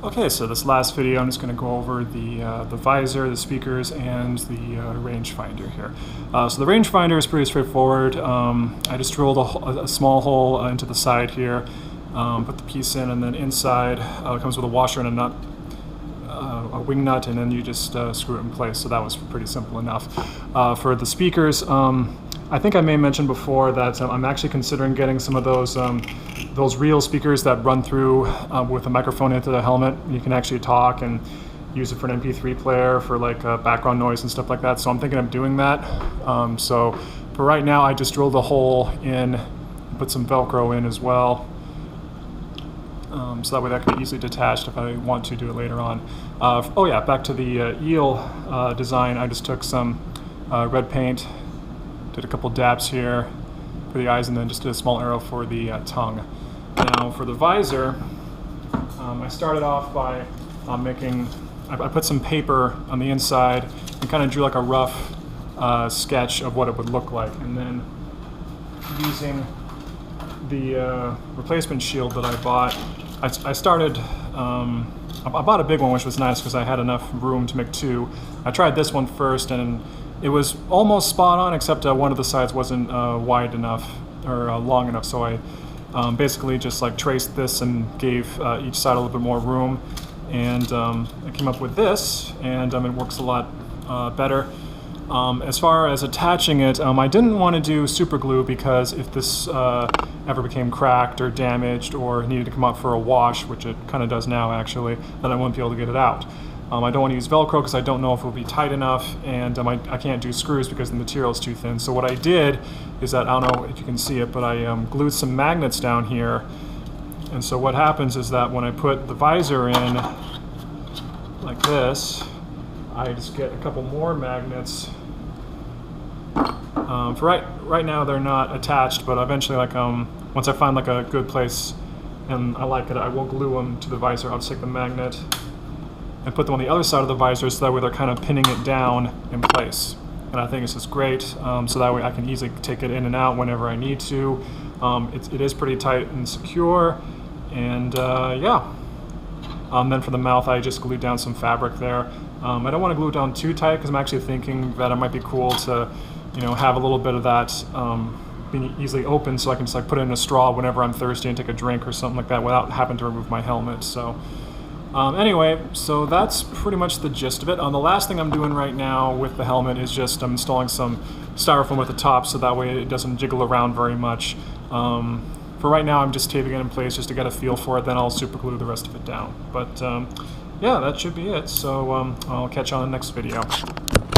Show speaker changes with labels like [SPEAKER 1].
[SPEAKER 1] Okay, so this last video I'm just going to go over the visor, the speakers, and the rangefinder here. So the rangefinder is pretty straightforward. I just drilled a small hole into the side here, put the piece in, and then inside it comes with a washer and a nut, a wing nut, and then you just screw it in place. So that was pretty simple enough. For the speakers, I think I may mention before that I'm actually considering getting some of those real speakers that run through with a microphone into the helmet. You can actually talk and use it for an MP3 player for like background noise and stuff like that. So I'm thinking of doing that. So for right now, I just drilled the hole in, put some Velcro in as well. So that way that can be easily detached if I want to do it later on. Oh yeah, back to the eel design. I just took some red paint, did a couple dabs here for the eyes, and then just did a small arrow for the tongue. Now for the visor, I started off by I put some paper on the inside and kind of drew like a rough sketch of what it would look like, and then using the replacement shield that I bought, I started, I bought a big one, which was nice because I had enough room to make two. I tried this one first, and it was almost spot on, except one of the sides wasn't wide enough or long enough, so I basically just like traced this and gave each side a little bit more room, and I came up with this, and it works a lot better. As far as attaching it, I didn't want to do super glue because if this ever became cracked or damaged or needed to come out for a wash, which it kind of does now actually, then I wouldn't be able to get it out. I don't want to use Velcro because I don't know if it will be tight enough, and I can't do screws because the material is too thin. So what I did is that, I don't know if you can see it, but I glued some magnets down here. And so what happens is that when I put the visor in like this, I just get a couple more magnets. For right now they're not attached, but eventually, like once I find like a good place and I like it, I will glue them to the visor. I'll just take the magnet and put them on the other side of the visor, so that way they're kind of pinning it down in place. And I think this is great, so that way I can easily take it in and out whenever I need to. It is pretty tight and secure, and yeah. Then for the mouth, I just glued down some fabric there. I don't want to glue it down too tight because I'm actually thinking that it might be cool to, have a little bit of that being easily open, so I can just like put it in a straw whenever I'm thirsty and take a drink or something like that without having to remove my helmet. So. Anyway, so that's pretty much the gist of it. The last thing I'm doing right now with the helmet is just I'm installing some styrofoam at the top, so that way it doesn't jiggle around very much. For right now, I'm just taping it in place just to get a feel for it, then I'll super glue the rest of it down. But yeah, that should be it. So I'll catch you on the next video.